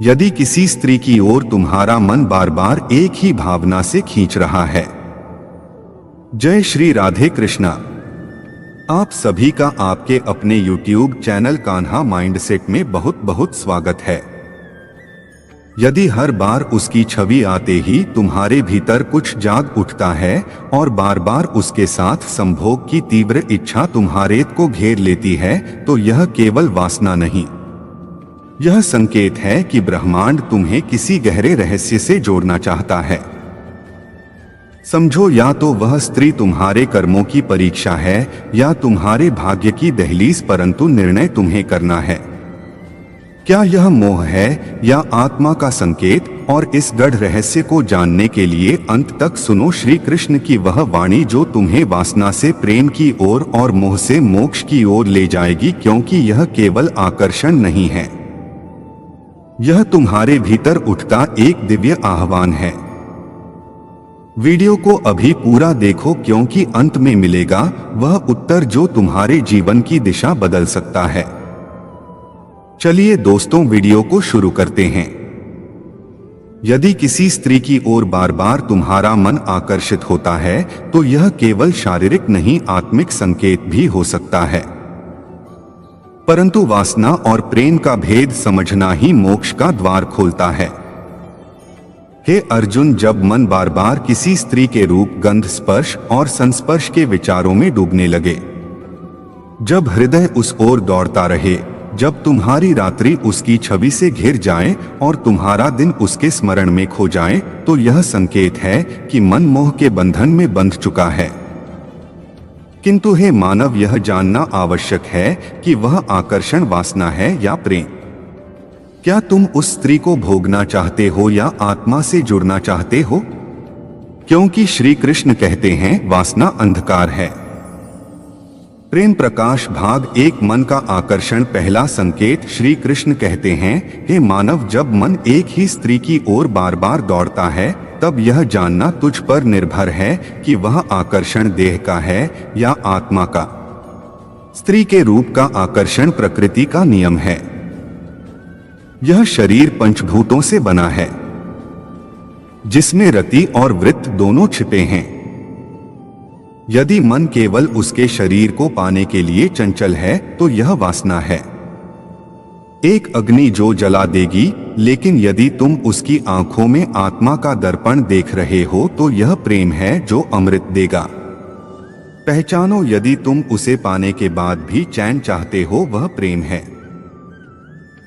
यदि किसी स्त्री की ओर तुम्हारा मन बार बार एक ही भावना से खींच रहा है। जय श्री राधे कृष्णा। आप सभी का आपके अपने YouTube चैनल कान्हा माइंडसेट में बहुत बहुत स्वागत है। यदि हर बार उसकी छवि आते ही तुम्हारे भीतर कुछ जाग उठता है और बार बार उसके साथ संभोग की तीव्र इच्छा तुम्हारे को घेर लेती है, तो यह केवल वासना नहीं, यह संकेत है कि ब्रह्मांड तुम्हें किसी गहरे रहस्य से जोड़ना चाहता है। समझो, या तो वह स्त्री तुम्हारे कर्मों की परीक्षा है या तुम्हारे भाग्य की दहलीज, परंतु निर्णय तुम्हें करना है। क्या यह मोह है या आत्मा का संकेत? और इस गढ़ रहस्य को जानने के लिए अंत तक सुनो श्री कृष्ण की वह वाणी जो तुम्हें वासना से प्रेम की ओर और मोह से मोक्ष की ओर ले जाएगी, क्योंकि यह केवल आकर्षण नहीं है, यह तुम्हारे भीतर उठता एक दिव्य आह्वान है। वीडियो को अभी पूरा देखो, क्योंकि अंत में मिलेगा वह उत्तर जो तुम्हारे जीवन की दिशा बदल सकता है। चलिए दोस्तों, वीडियो को शुरू करते हैं। यदि किसी स्त्री की ओर बार बार तुम्हारा मन आकर्षित होता है, तो यह केवल शारीरिक नहीं, आत्मिक संकेत भी हो सकता है। परंतु वासना और प्रेम का भेद समझना ही मोक्ष का द्वार खोलता है। हे अर्जुन, जब मन बार बार किसी स्त्री के रूप, गंध, स्पर्श और संस्पर्श के विचारों में डूबने लगे, जब हृदय उस ओर दौड़ता रहे, जब तुम्हारी रात्रि उसकी छवि से घिर जाए और तुम्हारा दिन उसके स्मरण में खो जाए, तो यह संकेत है कि मन मोह के बंधन में बंध चुका है। किंतु हे मानव, यह जानना आवश्यक है कि वह आकर्षण वासना है या प्रेम। क्या तुम उस स्त्री को भोगना चाहते हो या आत्मा से जुड़ना चाहते हो? क्योंकि श्री कृष्ण कहते हैं, वासना अंधकार है, प्रेम प्रकाश। भाग 1, मन का आकर्षण। पहला संकेत। श्री कृष्ण कहते हैं, हे मानव, जब मन एक ही स्त्री की ओर बार बार दौड़ता है, तब यह जानना तुझ पर निर्भर है कि वह आकर्षण देह का है या आत्मा का। स्त्री के रूप का आकर्षण प्रकृति का नियम है। यह शरीर पंचभूतों से बना है, जिसमें रति और वृत्त दोनों छिपे हैं। यदि मन केवल उसके शरीर को पाने के लिए चंचल है, तो यह वासना है, एक अग्नि जो जला देगी। लेकिन यदि तुम उसकी आंखों में आत्मा का दर्पण देख रहे हो, तो यह प्रेम है जो अमृत देगा। पहचानो, यदि तुम उसे पाने के बाद भी चैन चाहते हो, वह प्रेम है।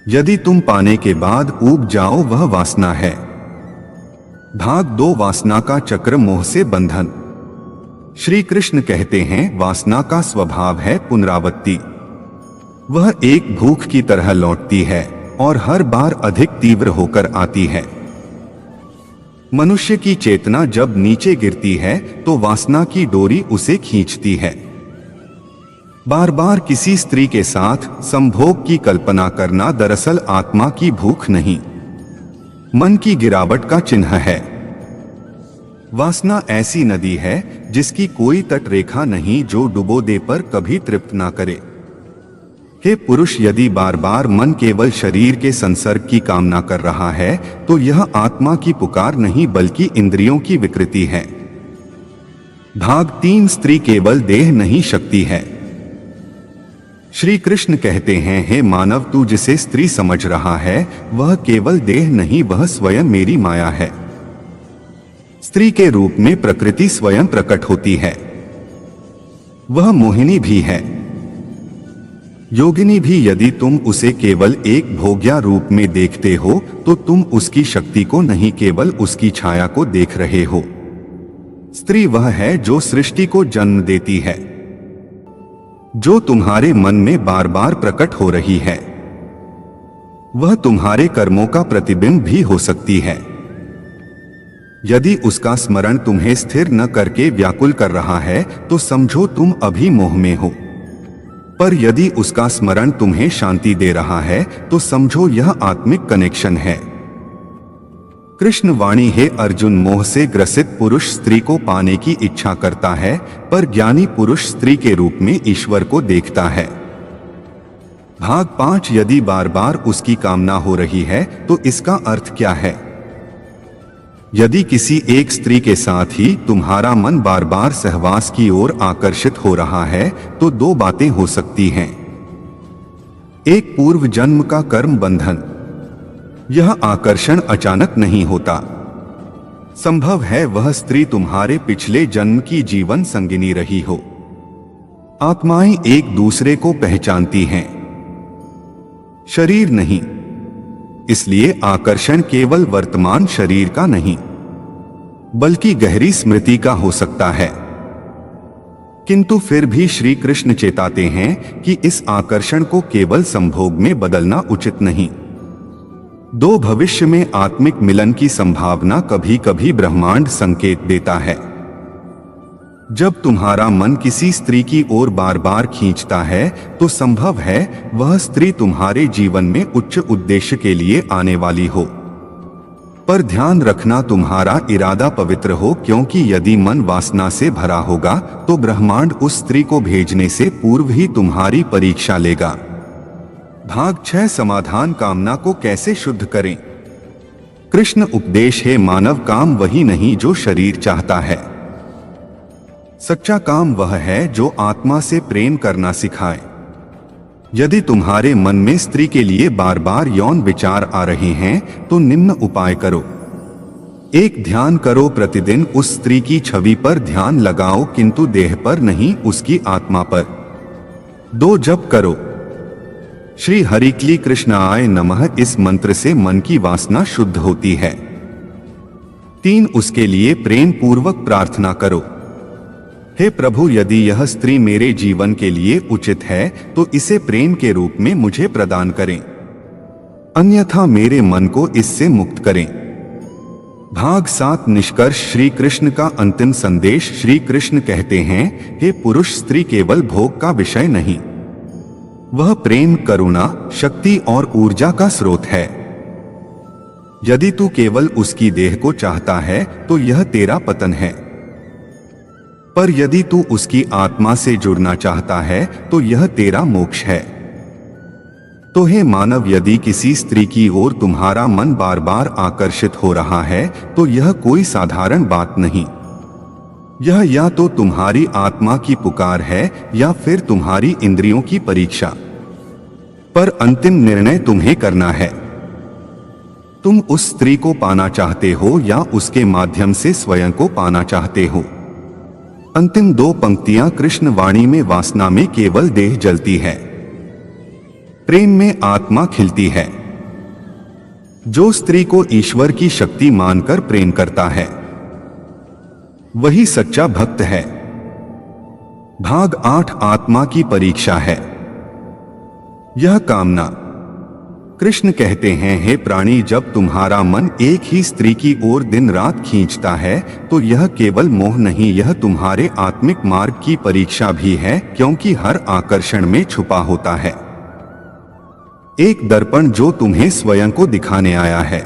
यदि तुम पाने के बाद ऊब जाओ, वह वासना है। भाग 2, वासना का चक्र, मोह से बंधन। श्री कृष्ण कहते हैं, वासना का स्वभाव है पुनरावृत्ति। वह एक भूख की तरह लौटती है और हर बार अधिक तीव्र होकर आती है। मनुष्य की चेतना जब नीचे गिरती है, तो वासना की डोरी उसे खींचती है। बार बार किसी स्त्री के साथ संभोग की कल्पना करना दरअसल आत्मा की भूख नहीं, मन की गिरावट का चिन्ह है। वासना ऐसी नदी है जिसकी कोई तट रेखा नहीं, जो डुबो दे पर कभी तृप्त ना करे। हे पुरुष, यदि बार बार मन केवल शरीर के संसर्ग की कामना कर रहा है, तो यह आत्मा की पुकार नहीं, बल्कि इंद्रियों की विकृति है। भाग 3, स्त्री केवल देह नहीं, शक्ति है। श्री कृष्ण कहते हैं, हे मानव, तू जिसे स्त्री समझ रहा है, वह केवल देह नहीं, वह स्वयं मेरी माया है। स्त्री के रूप में प्रकृति स्वयं प्रकट होती है। वह मोहिनी भी है, योगिनी भी। यदि तुम उसे केवल एक भोग्या रूप में देखते हो, तो तुम उसकी शक्ति को नहीं, केवल उसकी छाया को देख रहे हो। स्त्री वह है जो सृष्टि को जन्म देती है, जो तुम्हारे मन में बार बार प्रकट हो रही है। वह तुम्हारे कर्मों का प्रतिबिंब भी हो सकती है। यदि उसका स्मरण तुम्हें स्थिर न करके व्याकुल कर रहा है, तो समझो तुम अभी मोह में हो। पर यदि उसका स्मरण तुम्हें शांति दे रहा है, तो समझो यह आत्मिक कनेक्शन है। कृष्ण वाणी, हे अर्जुन, मोह से ग्रसित पुरुष स्त्री को पाने की इच्छा करता है, पर ज्ञानी पुरुष स्त्री के रूप में ईश्वर को देखता है। भाग 5 यदि बार बार उसकी कामना हो रही है तो इसका अर्थ क्या है? यदि किसी एक स्त्री के साथ ही तुम्हारा मन बार बार सहवास की ओर आकर्षित हो रहा है तो दो बातें हो सकती हैं। एक, पूर्व जन्म का कर्म बंधन। यह आकर्षण अचानक नहीं होता। संभव है वह स्त्री तुम्हारे पिछले जन्म की जीवन संगिनी रही हो। आत्माएं एक दूसरे को पहचानती हैं, शरीर नहीं। इसलिए आकर्षण केवल वर्तमान शरीर का नहीं बल्कि गहरी स्मृति का हो सकता है। किंतु फिर भी श्री कृष्ण चेताते हैं कि इस आकर्षण को केवल संभोग में बदलना उचित नहीं। दो भविष्य में आत्मिक मिलन की संभावना कभी कभी ब्रह्मांड संकेत देता है। जब तुम्हारा मन किसी स्त्री की ओर बार बार खींचता है तो संभव है वह स्त्री तुम्हारे जीवन में उच्च उद्देश्य के लिए आने वाली हो। पर ध्यान रखना तुम्हारा इरादा पवित्र हो, क्योंकि यदि मन वासना से भरा होगा तो ब्रह्मांड उस स्त्री को भेजने से पूर्व ही तुम्हारी परीक्षा लेगा। भाग 6 समाधान। कामना को कैसे शुद्ध करें? कृष्ण उपदेश है, मानव काम वही नहीं जो शरीर चाहता है। सच्चा काम वह है जो आत्मा से प्रेम करना सिखाए। यदि तुम्हारे मन में स्त्री के लिए बार बार यौन विचार आ रहे हैं तो निम्न उपाय करो। 1, ध्यान करो। प्रतिदिन उस स्त्री की छवि पर ध्यान लगाओ, किंतु देह पर नहीं, उसकी आत्मा पर। 2, जप करो श्री हरिक्ली कृष्णाय नमः। इस मंत्र से मन की वासना शुद्ध होती है। 3, उसके लिए प्रेम पूर्वक प्रार्थना करो। हे प्रभु, यदि यह स्त्री मेरे जीवन के लिए उचित है तो इसे प्रेम के रूप में मुझे प्रदान करें, अन्यथा मेरे मन को इससे मुक्त करें। भाग 7 निष्कर्ष। श्री कृष्ण का अंतिम संदेश। श्री कृष्ण कहते हैं, हे पुरुष, स्त्री केवल भोग का विषय नहीं, वह प्रेम, करुणा, शक्ति और ऊर्जा का स्रोत है। यदि तू केवल उसकी देह को चाहता है तो यह तेरा पतन है, पर यदि तू उसकी आत्मा से जुड़ना चाहता है तो यह तेरा मोक्ष है। तो हे मानव, यदि किसी स्त्री की ओर तुम्हारा मन बार बार आकर्षित हो रहा है तो यह कोई साधारण बात नहीं। यह या तो तुम्हारी आत्मा की पुकार है या फिर तुम्हारी इंद्रियों की परीक्षा। पर अंतिम निर्णय तुम्हें करना है। तुम उस स्त्री को पाना चाहते हो या उसके माध्यम से स्वयं को पाना चाहते हो। अंतिम 2 पंक्तियां कृष्ण वाणी में वासना में केवल देह जलती है, प्रेम में आत्मा खिलती है। जो स्त्री को ईश्वर की शक्ति मानकर प्रेम करता है वही सच्चा भक्त है। भाग 8 आत्मा की परीक्षा है। यह कामना। कृष्ण कहते हैं, हे प्राणी, जब तुम्हारा मन एक ही स्त्री की ओर दिन रात खींचता है तो यह केवल मोह नहीं, यह तुम्हारे आत्मिक मार्ग की परीक्षा भी है, क्योंकि हर आकर्षण में छुपा होता है एक दर्पण जो तुम्हें स्वयं को दिखाने आया है।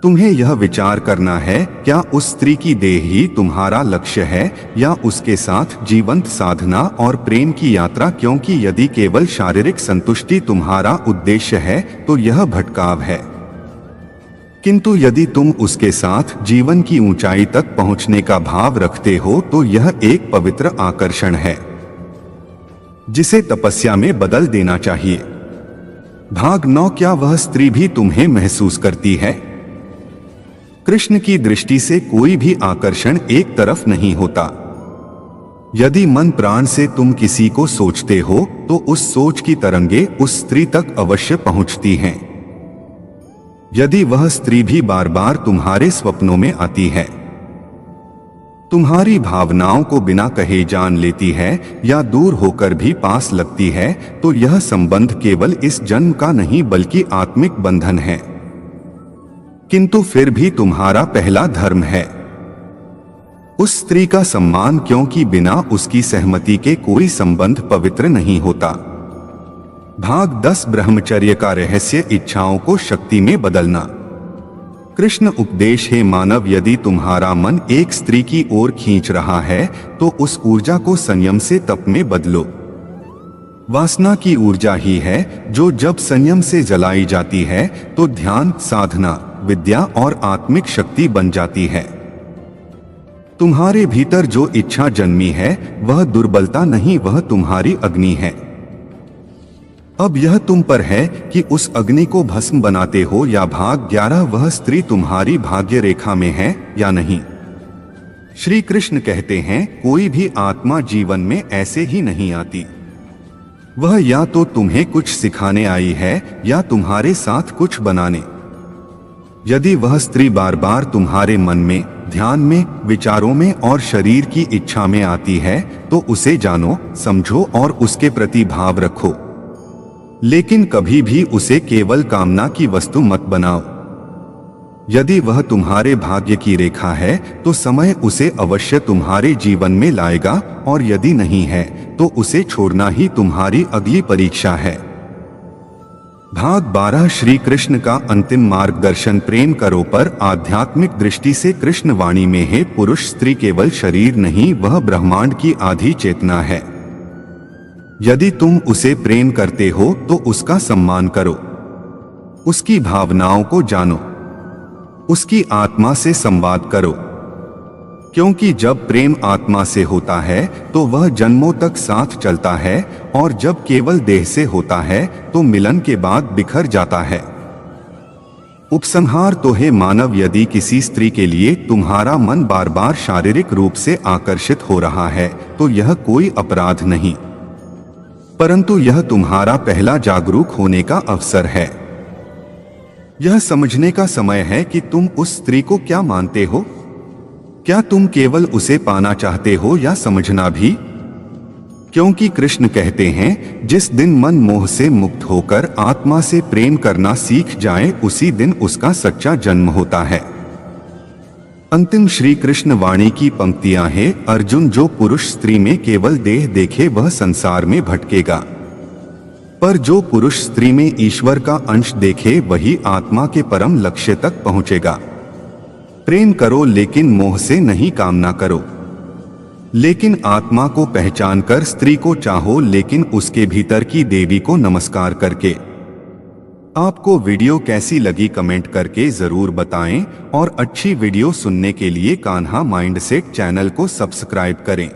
तुम्हें यह विचार करना है, क्या उस स्त्री की देह ही तुम्हारा लक्ष्य है या उसके साथ जीवंत साधना और प्रेम की यात्रा? क्योंकि यदि केवल शारीरिक संतुष्टि तुम्हारा उद्देश्य है तो यह भटकाव है, किंतु यदि तुम उसके साथ जीवन की ऊंचाई तक पहुंचने का भाव रखते हो तो यह एक पवित्र आकर्षण है जिसे तपस्या में बदल देना चाहिए। भाग 9 क्या वह स्त्री भी तुम्हें महसूस करती है? कृष्ण की दृष्टि से कोई भी आकर्षण एक तरफ नहीं होता। यदि मन प्राण से तुम किसी को सोचते हो तो उस सोच की तरंगे उस स्त्री तक अवश्य पहुंचती हैं। यदि वह स्त्री भी बार बार तुम्हारे स्वप्नों में आती है, तुम्हारी भावनाओं को बिना कहे जान लेती है या दूर होकर भी पास लगती है, तो यह संबंध केवल इस जन्म का नहीं बल्कि आत्मिक बंधन है। किंतु फिर भी तुम्हारा पहला धर्म है उस स्त्री का सम्मान, क्योंकि बिना उसकी सहमति के कोई संबंध पवित्र नहीं होता। भाग 10 ब्रह्मचर्य का रहस्य। इच्छाओं को शक्ति में बदलना। कृष्ण उपदेश है, मानव, यदि तुम्हारा मन एक स्त्री की ओर खींच रहा है तो उस ऊर्जा को संयम से तप में बदलो। वासना की ऊर्जा ही है जो जब संयम से जलाई जाती है तो ध्यान, साधना, विद्या और आत्मिक शक्ति बन जाती है। तुम्हारे भीतर जो इच्छा जन्मी है वह दुर्बलता नहीं, वह तुम्हारी अग्नि है। अब यह तुम पर है कि उस अग्नि को भस्म बनाते हो या भाग 11 वह स्त्री तुम्हारी भाग्य रेखा में है या नहीं। श्री कृष्ण कहते हैं कोई भी आत्मा जीवन में ऐसे ही नहीं आती। वह या तो तुम्हें कुछ सिखाने आई है या तुम्हारे साथ कुछ बनाने। यदि वह स्त्री बार बार तुम्हारे मन में, ध्यान में, विचारों में और शरीर की इच्छा में आती है तो उसे जानो, समझो और उसके प्रति भाव रखो, लेकिन कभी भी उसे केवल कामना की वस्तु मत बनाओ। यदि वह तुम्हारे भाग्य की रेखा है तो समय उसे अवश्य तुम्हारे जीवन में लाएगा, और यदि नहीं है तो उसे छोड़ना ही तुम्हारी अगली परीक्षा है। भाग 12 श्री कृष्ण का अंतिम मार्गदर्शन। प्रेम करो पर आध्यात्मिक दृष्टि से कृष्ण वाणी में है पुरुष स्त्री केवल शरीर नहीं, वह ब्रह्मांड की आधी चेतना है। यदि तुम उसे प्रेम करते हो तो उसका सम्मान करो, उसकी भावनाओं को जानो, उसकी आत्मा से संवाद करो, क्योंकि जब प्रेम आत्मा से होता है तो वह जन्मों तक साथ चलता है, और जब केवल देह से होता है तो मिलन के बाद बिखर जाता है। उपसंहार तो है मानव, यदि किसी स्त्री के लिए तुम्हारा मन बार बार शारीरिक रूप से आकर्षित हो रहा है तो यह कोई अपराध नहीं, परंतु यह तुम्हारा पहला जागरूक होने का अवसर है। यह समझने का समय है कि तुम उस स्त्री को क्या मानते हो। क्या तुम केवल उसे पाना चाहते हो या समझना भी? क्योंकि कृष्ण कहते हैं जिस दिन मन मोह से मुक्त होकर आत्मा से प्रेम करना सीख जाए उसी दिन उसका सच्चा जन्म होता है। अंतिम श्री कृष्ण वाणी की पंक्तियां हैं, अर्जुन जो पुरुष स्त्री में केवल देह देखे वह संसार में भटकेगा, पर जो पुरुष स्त्री में ईश्वर का अंश देखे वही आत्मा के परम लक्ष्य तक पहुंचेगा। प्रेम करो लेकिन मोह से नहीं, कामना करो लेकिन आत्मा को पहचान कर, स्त्री को चाहो लेकिन उसके भीतर की देवी को नमस्कार करके। आपको वीडियो कैसी लगी कमेंट करके जरूर बताएं, और अच्छी वीडियो सुनने के लिए कान्हा माइंडसेट चैनल को सब्सक्राइब करें।